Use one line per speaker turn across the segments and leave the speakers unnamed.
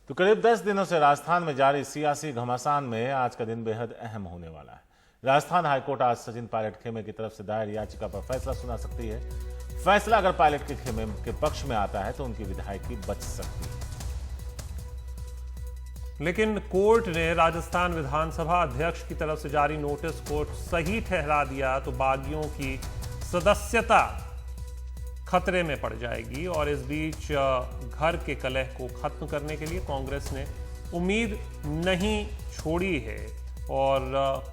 तो करीब 10 दिनों से राजस्थान में जारी सियासी घमासान में आज का दिन बेहद अहम होने वाला है। राजस्थान हाईकोर्ट आज सचिन पायलट खेमे की तरफ से दायर याचिका पर फैसला सुना सकती है। फैसला अगर पायलट के खेमे के पक्ष में आता है तो उनकी विधायकी बच सकती है।
लेकिन कोर्ट ने राजस्थान विधानसभा अध्यक्ष की तरफ से जारी नोटिस को सही ठहरा दिया तो बागियों की सदस्यता खतरे में पड़ जाएगी। और इस बीच घर के कलह को खत्म करने के लिए कांग्रेस ने उम्मीद नहीं छोड़ी है। और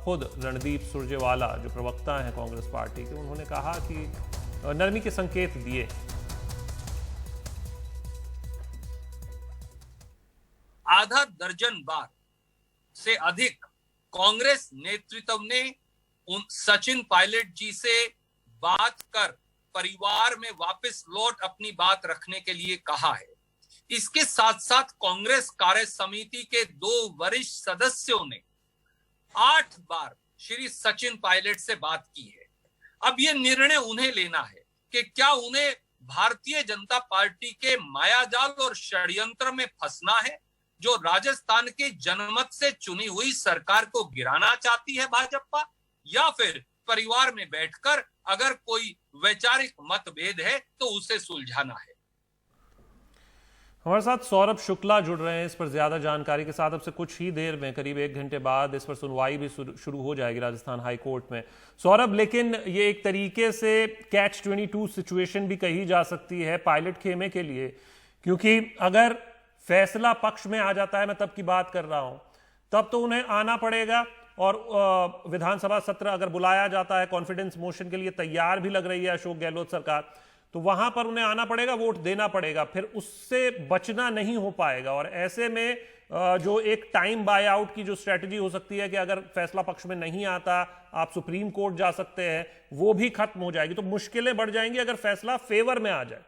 खुद रणदीप सुरजेवाला जो प्रवक्ता हैं कांग्रेस पार्टी के, उन्होंने कहा कि नरमी के संकेत दिए।
आधा दर्जन बार से अधिक कांग्रेस नेतृत्व ने सचिन पायलट जी से बात कर परिवार में वापस लौट अपनी बात रखने के लिए कहा है। इसके साथ साथ कांग्रेस कार्य समिति के 2 वरिष्ठ सदस्यों ने 8 बार श्री सचिन पायलट से बात की है। अब यह निर्णय उन्हें लेना है कि क्या उन्हें भारतीय जनता पार्टी के मायाजाल और षड्यंत्र में फंसना है, जो राजस्थान के जनमत से चुनी हुई सरकार को गिराना चाहती है भाजपा, या फिर परिवार में बैठकर अगर कोई वैचारिक मतभेद है तो उसे सुलझाना है।
हमारे साथ सौरभ शुक्ला जुड़ रहे हैं इस पर ज्यादा जानकारी के साथ। अब से कुछ ही देर में, करीब 1 घंटे बाद इस पर सुनवाई भी शुरू हो जाएगी राजस्थान हाई कोर्ट में। सौरभ, लेकिन ये एक तरीके से कैच 22 सिचुएशन भी कही जा सकती है पायलट खेमे के लिए, क्योंकि अगर फैसला पक्ष में आ जाता है, मैं तब की बात कर रहा हूं, तब तो उन्हें आना पड़ेगा। और विधानसभा सत्र अगर बुलाया जाता है, कॉन्फिडेंस मोशन के लिए तैयार भी लग रही है अशोक गहलोत सरकार, तो वहां पर उन्हें आना पड़ेगा, वोट देना पड़ेगा, फिर उससे बचना नहीं हो पाएगा। और ऐसे में जो एक टाइम बाय आउट की जो स्ट्रेटजी हो सकती है कि अगर फैसला पक्ष में नहीं आता आप सुप्रीम कोर्ट जा सकते हैं, वो भी खत्म हो जाएगी। तो मुश्किलें बढ़ जाएंगी अगर फैसला फेवर में आ जाए।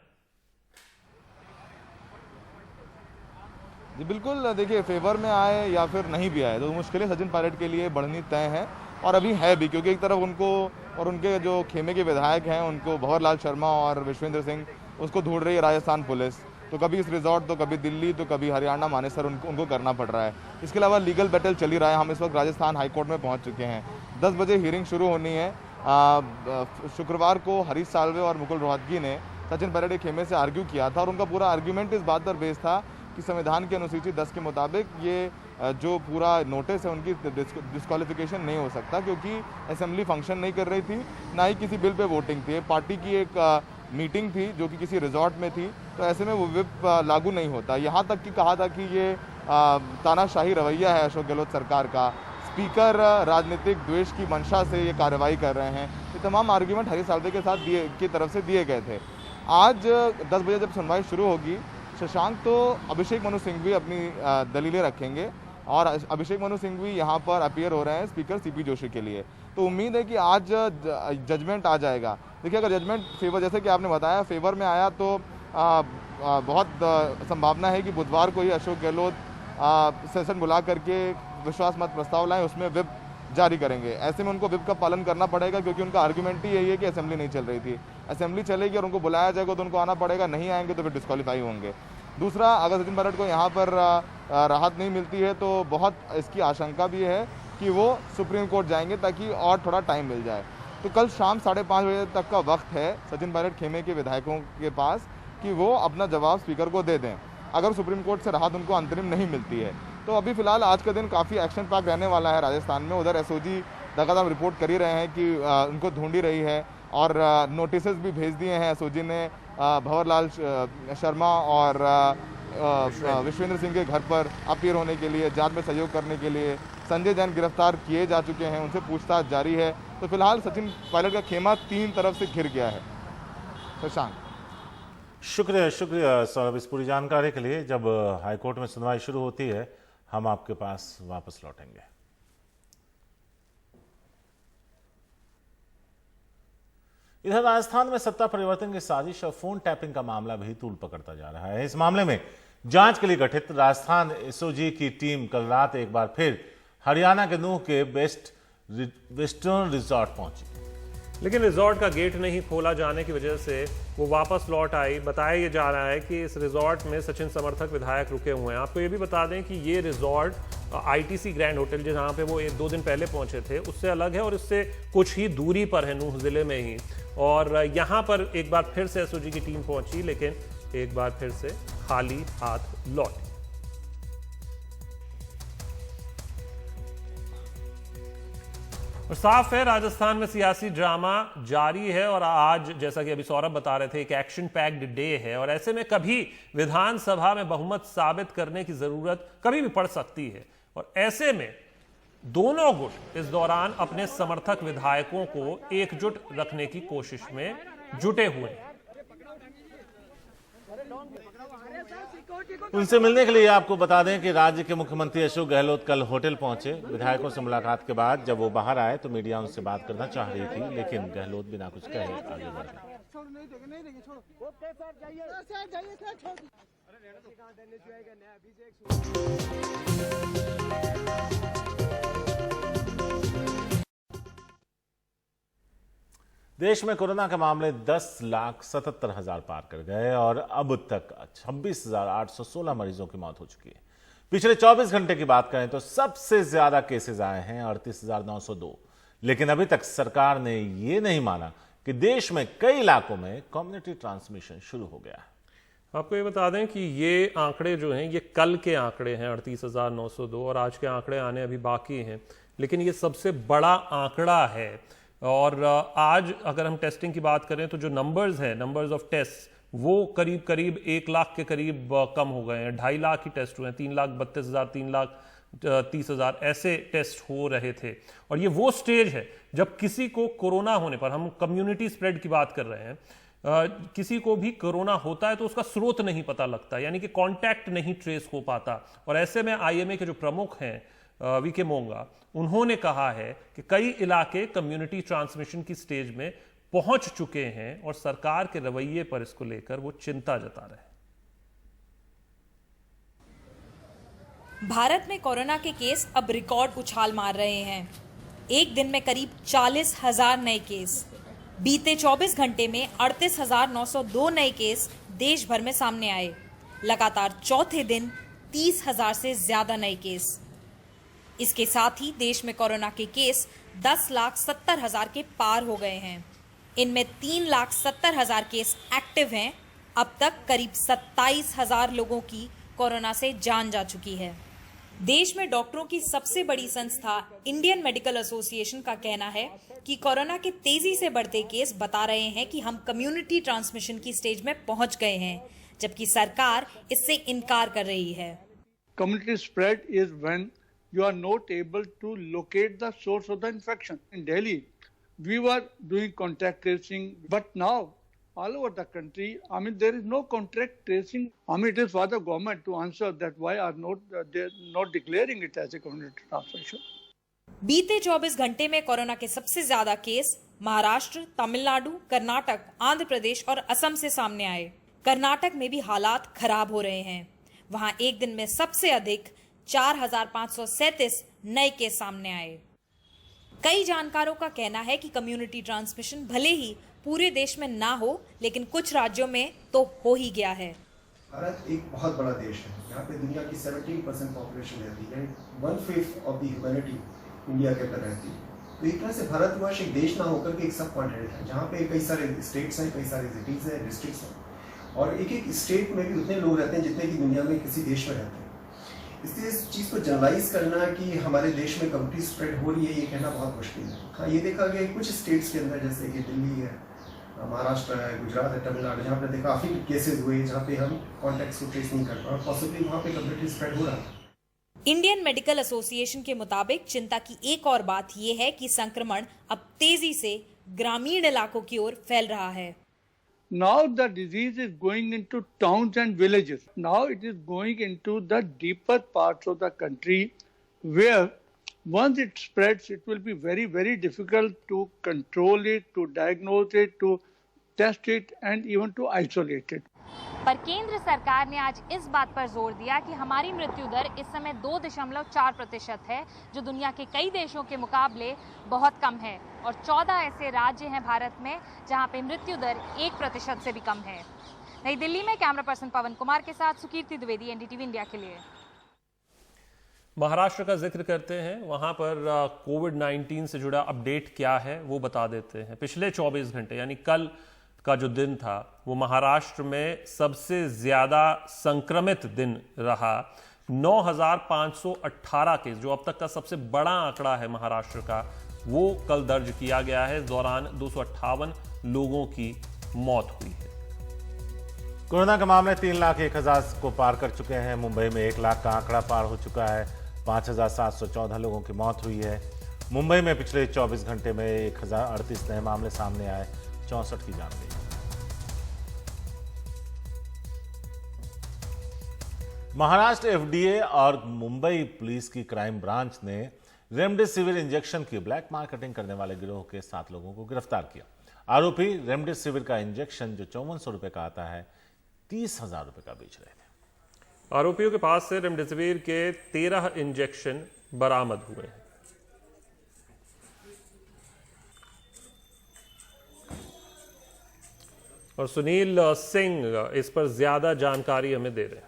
जी बिल्कुल, देखिए फेवर में आए या फिर नहीं भी आए तो मुश्किलें सचिन पायलट के लिए बढ़नी तय हैं, और अभी है भी, क्योंकि एक तरफ उनको और उनके जो खेमे के विधायक हैं उनको भंवरलाल शर्मा और विश्वेंद्र सिंह उसको ढूंढ रही है राजस्थान पुलिस। तो कभी इस रिजॉर्ट, तो कभी दिल्ली, तो कभी हरियाणा मानेसर उनको करना पड़ रहा है। इसके अलावा लीगल बैटल चल ही रहा है। हम इस वक्त राजस्थान हाईकोर्ट में पहुँच चुके हैं। 10 बजे हियरिंग शुरू होनी है। शुक्रवार को हरीश साल्वे और मुकुल रोहतगी ने सचिन पायलट के खेमे से आर्ग्यू किया था, और उनका पूरा आर्ग्यूमेंट इस बात पर बेस्ड था कि संविधान की अनुसूची 10 के मुताबिक ये जो पूरा नोटिस है उनकी डिस्क्वालिफिकेशन नहीं हो सकता, क्योंकि असेंबली फंक्शन नहीं कर रही थी, ना ही किसी बिल पे वोटिंग थी। पार्टी की एक मीटिंग थी जो कि किसी रिजॉर्ट में थी, तो ऐसे में वो विप लागू नहीं होता। यहाँ तक कि कहा था कि ये तानाशाही रवैया है अशोक गहलोत सरकार का, स्पीकर राजनीतिक द्वेष की मंशा से ये कार्रवाई कर रहे हैं। ये तमाम आर्ग्यूमेंट हरीश साल्वे के साथ की तरफ से दिए गए थे। आज 10 बजे जब सुनवाई शुरू होगी, शशांक तो अभिषेक मनु सिंघवी अपनी दलीलें रखेंगे, और अभिषेक मनु सिंघवी यहाँ पर अपीयर हो रहे हैं स्पीकर सीपी जोशी के लिए। तो उम्मीद है कि आज जजमेंट आ जाएगा। देखिए, अगर जजमेंट फेवर, जैसे कि आपने बताया, फेवर में आया तो बहुत संभावना है कि बुधवार को ही अशोक गहलोत सेशन बुला करके विश्वास मत प्रस्ताव लाएं, उसमें विप जारी करेंगे। ऐसे में उनको विप का पालन करना पड़ेगा, क्योंकि उनका आर्ग्यूमेंट ही यही है कि असेंबली नहीं चल रही थी। असेंबली चलेगी और उनको बुलाया जाएगा तो उनको आना पड़ेगा, नहीं आएंगे तो फिर डिस्क्वालीफाई होंगे। दूसरा, अगर सचिन पायलट को यहाँ पर राहत नहीं मिलती है तो बहुत इसकी आशंका भी है कि वो सुप्रीम कोर्ट जाएंगे, ताकि और थोड़ा टाइम मिल जाए। तो कल शाम 5:30 बजे तक का वक्त है सचिन पायलट खेमे के विधायकों के पास कि वो अपना जवाब स्पीकर को दे दें, अगर सुप्रीम कोर्ट से राहत उनको अंतरिम नहीं मिलती है। तो अभी फिलहाल आज का दिन काफ़ी एक्शन पैक रहने वाला है राजस्थान में। उधर एसओजी लगातार रिपोर्ट कर ही रहे हैं कि उनको ढूंढ ही रही है, और नोटिस भी भेज दिए हैं एसओजी ने भंवरलाल शर्मा और विश्वेंद्र सिंह के घर पर अपीयर होने के लिए, जांच में सहयोग करने के लिए। संजय जैन गिरफ्तार किए जा चुके हैं, उनसे पूछताछ जारी है। तो फिलहाल सचिन पायलट का खेमा 3 तरफ से घिर गया है। शशांक,
शुक्रिया सौरभ इस पूरी जानकारी के लिए। जब हाईकोर्ट में सुनवाई शुरू होती है हम आपके पास वापस लौटेंगे। इधर राजस्थान में सत्ता परिवर्तन की साजिश और फोन टैपिंग का मामला भी तूल पकड़ता जा रहा है। इस मामले में जांच के लिए गठित राजस्थान एसओजी की टीम कल रात एक बार फिर हरियाणा के नूंह के वेस्टर्न रिजॉर्ट पहुंची।
लेकिन रिजॉर्ट का गेट नहीं खोला जाने की वजह से वो वापस लौट आई। बताया ये जा रहा है कि इस रिजॉर्ट में सचिन समर्थक विधायक रुके हुए हैं। आपको ये भी बता दें कि ये रिजॉर्ट ITC ग्रैंड होटल जहाँ पे वो 1-2 दिन पहले पहुंचे थे उससे अलग है और इससे कुछ ही दूरी पर है, नूह जिले में ही। और यहाँ पर एक बार फिर से SOG की टीम पहुंची, लेकिन एक बार फिर से खाली हाथ लौटी। और साफ है राजस्थान में सियासी ड्रामा जारी है और आज जैसा कि अभी सौरभ बता रहे थे एक एक्शन पैक्ड डे है और ऐसे में कभी विधानसभा में बहुमत साबित करने की जरूरत कभी भी पड़ सकती है और ऐसे में दोनों गुट इस दौरान अपने समर्थक विधायकों को एकजुट रखने की कोशिश में जुटे हुए हैं।
उनसे मिलने के लिए आपको बता दें कि राज्य के मुख्यमंत्री अशोक गहलोत कल होटल पहुंचे। विधायकों से मुलाकात के बाद जब वो बाहर आए तो मीडिया उनसे बात करना चाह रही थी, लेकिन गहलोत बिना कुछ कहे आगे बढ़ गए। देश में कोरोना के मामले 10,77,000 पार कर गए और अब तक 26,816 मरीजों की मौत हो चुकी है। पिछले 24 घंटे की बात करें तो सबसे ज्यादा केसेस आए हैं 38,902, लेकिन अभी तक सरकार ने यह नहीं माना कि देश में कई इलाकों में कम्युनिटी ट्रांसमिशन शुरू हो गया है।
आपको ये बता दें कि ये आंकड़े जो हैं ये कल के आंकड़े हैं 38,902 और आज के आंकड़े आने अभी बाकी हैं, लेकिन ये सबसे बड़ा आंकड़ा है। और आज अगर हम टेस्टिंग की बात करें तो जो नंबर्स हैं, नंबर्स ऑफ टेस्ट, वो करीब 1 लाख के करीब कम हो गए हैं। 2.5 लाख ही टेस्ट हुए हैं, 3,32,000 3,30,000 ऐसे टेस्ट हो रहे थे। और ये वो स्टेज है जब किसी को कोरोना होने पर, हम कम्युनिटी स्प्रेड की बात कर रहे हैं, किसी को भी कोरोना होता है तो उसका स्रोत नहीं पता लगता, यानी कि कांटेक्ट नहीं ट्रेस हो पाता। और ऐसे में IMA के जो प्रमुख हैं VK मोंगा, उन्होंने कहा है कि कई इलाके कम्युनिटी ट्रांसमिशन की स्टेज में पहुंच चुके हैं और सरकार के रवैये पर इसको लेकर वो चिंता जता रहे हैं।
भारत में कोरोना के केस अब रिकॉर्ड उछाल मार रहे हैं। एक दिन में करीब 40,000 नए केस। बीते 24 घंटे में 38,902 नए केस देश भर में सामने आए। लगातार चौथे दिन 30,000 से ज्यादा नए केस। इसके साथ ही देश में कोरोना के केस 10,70,000 के पार हो गए हैं। इनमें 3,70,000 केस एक्टिव हैं। अब तक करीब 27,000 लोगों की कोरोना से जान जा चुकी है। देश में डॉक्टरों की सबसे बड़ी संस्था इंडियन मेडिकल एसोसिएशन का कहना है कि कोरोना के तेजी से बढ़ते केस बता रहे हैं कि हम कम्युनिटी ट्रांसमिशन की स्टेज में पहुंच गए हैं, जबकि सरकार इससे इनकार कर रही है।
Community spread is when you are not able to locate the source of the infection. In Delhi, we were doing contact tracing, but now all over the country, there is no contact tracing. It is for the government to answer that why are they not declaring it as a community transmission.
बीते 24 घंटे में corona के सबसे ज्यादा case Maharashtra, Tamil Nadu, Karnataka, Andhra Pradesh और असम से सामने आए। कर्नाटक में भी हालात खराब हो रहे हैं। वहां एक दिन में सबसे अधिक 4,537 नए केस सामने आए। कई जानकारों का कहना है कि कम्युनिटी ट्रांसमिशन भले ही पूरे देश में ना हो, लेकिन कुछ राज्यों में तो हो ही गया है।
भारत एक बहुत बड़ा देश है। यहाँ पे दुनिया की 17% पॉपुलेशन रहती है, 1/5 ऑफ द ह्यूमैनिटी इंडिया के अंदर रहती है। तो एक तरह से भारतवर्ष एक देश ना होकर के एक सब कॉन्टिनेंट है, जहाँ पे कई सारे स्टेट्स हैं, कई सारे सिटीज हैं, डिस्ट्रिक्ट्स हैं, और एक स्टेट में भी उतने लोग रहते हैं जितने की दुनिया में किसी देश में रहते हैं। इसलिए इस चीज़ को जनरलाइज करना कि हमारे देश में कम्युनिटी स्प्रेड हो रही है, ये कहना बहुत मुश्किल है। हाँ, ये देखा गया कुछ स्टेट्स के अंदर, जैसे कि दिल्ली है, महाराष्ट्र है, गुजरात है, तमिलनाडु, जहाँ पे देखा काफ़ी केसेस हुए जहाँ पे हम कॉन्टैक्ट्स को ट्रेस नहीं कर पा, और पॉसिबली वहाँ पे कम्युनिटी स्प्रेड हो रहा है।
इंडियन मेडिकल एसोसिएशन के मुताबिक चिंता की एक और बात यह है कि संक्रमण अब तेजी से ग्रामीण इलाकों की ओर फैल रहा है।
Now the disease is going into towns and villages. Now it is going into the deeper parts of the country where once it spreads, it will be very, very difficult to control it, to diagnose it, to test it, and even to isolate it.
पर केंद्र सरकार ने आज इस बात पर जोर दिया कि हमारी मृत्यु दर इस समय 2.4% है, जो दुनिया के कई देशों के मुकाबले बहुत कम है। और 14 ऐसे राज्य हैं भारत में जहां पे मृत्यु दर 1% से भी कम है। नई दिल्ली में कैमरा पर्सन पवन कुमार के साथ सुकीर्ति द्विवेदी, एनडीटीवी इंडिया के लिए।
महाराष्ट्र का जिक्र करते हैं, वहां पर कोविड-19 से जुड़ा अपडेट क्या है वो बता देते हैं। पिछले 24 घंटे यानी कल का जो दिन था वो महाराष्ट्र में सबसे ज्यादा संक्रमित दिन रहा। 9,518 केस, जो अब तक का सबसे बड़ा आंकड़ा है महाराष्ट्र का, वो कल दर्ज किया गया है। इस दौरान 258 लोगों की मौत हुई है।
कोरोना के मामले 3,01,000 को पार कर चुके हैं। मुंबई में 1 लाख का आंकड़ा पार हो चुका है। 5,714 लोगों की मौत हुई है। मुंबई में पिछले 24 घंटे में 1,038 नए मामले सामने आए, 64 की जान गई। महाराष्ट्र एफडीए और मुंबई पुलिस की क्राइम ब्रांच ने रेमडेसिविर इंजेक्शन की ब्लैक मार्केटिंग करने वाले गिरोह के 7 लोगों को गिरफ्तार किया। आरोपी रेमडेसिविर का इंजेक्शन जो 5400 रुपए का आता है, 30,000 रुपए का बेच रहे थे।
आरोपियों के पास से रेमडेसिविर के 13 इंजेक्शन बरामद हुए हैं। और सुनील सिंह इस पर ज्यादा जानकारी हमें दे रहे हैं।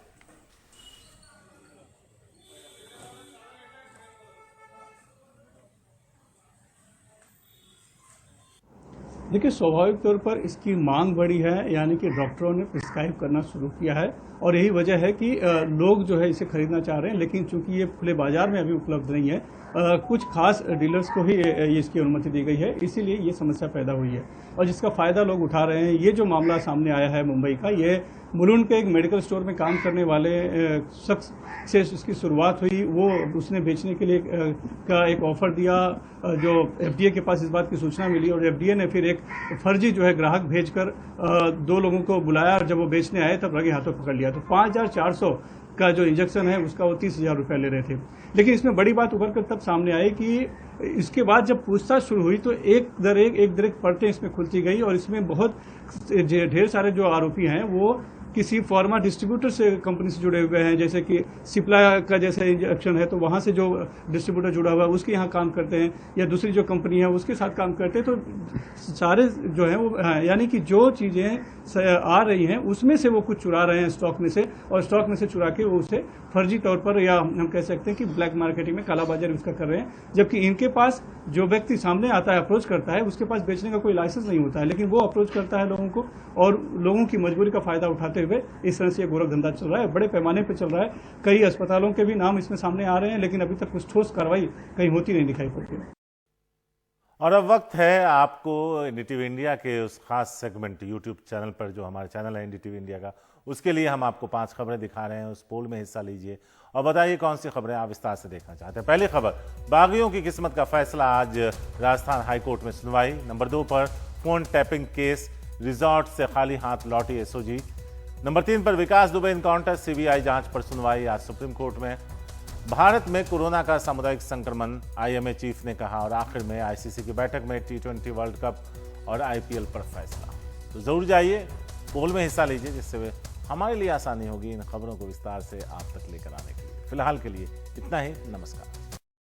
देखिए, स्वाभाविक तौर पर इसकी मांग बढ़ी है, यानी कि डॉक्टरों ने प्रिस्क्राइब करना शुरू किया है और यही वजह है कि लोग जो है इसे खरीदना चाह रहे हैं, लेकिन चूंकि ये खुले बाजार में अभी उपलब्ध नहीं है, कुछ खास डीलर्स को ही इसकी अनुमति दी गई है, इसीलिए ये समस्या पैदा हुई है और जिसका फायदा लोग उठा रहे हैं। ये जो मामला सामने आया है मुंबई का, ये मुलुंड के एक मेडिकल स्टोर में काम करने वाले शख्स से इसकी शुरुआत हुई। वो उसने बेचने के लिए का एक ऑफर दिया, जो एफडीए के पास इस बात की सूचना मिली और एफडीए ने फिर एक फर्जी जो है ग्राहक भेजकर 2 लोगों को बुलाया और जब वो बेचने आए तब रंगे हाथों पकड़ लिया। तो 5,400 का जो इंजेक्शन है उसका वो 30,000 रुपया ले रहे थे। लेकिन इसमें बड़ी बात उभर कर तब सामने आई कि इसके बाद जब पूछताछ शुरू हुई तो एक दर एक परतें इसमें खुलती गई और इसमें बहुत ढेर सारे जो आरोपी हैं वो किसी फार्मा डिस्ट्रीब्यूटर से कंपनी से जुड़े हुए हैं, जैसे कि सिप्ला का जैसे इंजेक्शन है तो वहाँ से जो डिस्ट्रीब्यूटर जुड़ा हुआ है उसके यहाँ काम करते हैं, या दूसरी जो कंपनी है उसके साथ काम करते हैं। तो सारे जो है वो यानी कि जो चीज़ें आ रही हैं उसमें से वो कुछ चुरा रहे हैं स्टॉक में से, और स्टॉक में से चुरा के वो उसे फर्जी तौर पर, या हम कह सकते हैं कि ब्लैक मार्केटिंग में कालाबाजारी उसका कर रहे हैं। जबकि इनके पास जो व्यक्ति सामने आता है, अप्रोच करता है, उसके पास बेचने का कोई लाइसेंस नहीं होता है, लेकिन वो अप्रोच करता है लोगों को और लोगों की मजबूरी का फायदा उठाते हुए इस तरह से ये गोरख धंधा चल रहा है, बड़े पैमाने पर चल रहा है। कई अस्पतालों के भी नाम इसमें सामने आ रहे हैं, लेकिन अभी तक कुछ ठोस कार्रवाई कहीं होती नहीं दिखाई पड़ती है।
और अब वक्त है आपको एनडीटीवी इंडिया के उस खास सेगमेंट यूट्यूब चैनल पर, जो हमारा चैनल है एनडीटीवी इंडिया का, उसके लिए हम आपको 5 खबरें दिखा रहे हैं। उस पोल में हिस्सा लीजिए और बताइए कौन सी खबरें आप विस्तार से देखना चाहते हैं। पहली खबर, बागियों की किस्मत का फैसला, आज राजस्थान हाईकोर्ट में सुनवाई। नंबर 2 पर फोन टैपिंग केस, रिजॉर्ट से खाली हाथ लौटी एसओजी। नंबर 3 पर विकास दुबे इनकाउंटर, सीबीआई जांच पर सुनवाई आज सुप्रीम कोर्ट में। भारत में कोरोना का सामुदायिक संक्रमण, आईएमए चीफ ने कहा। और आखिर में आईसीसी की बैठक में T20 वर्ल्ड कप और आईपीएल पर फैसला। तो जरूर जाइए, पोल में हिस्सा लीजिए, जिससे हमारे लिए आसानी होगी इन खबरों को विस्तार से आप तक लेकर आने के लिए। फिलहाल के लिए इतना ही, नमस्कार।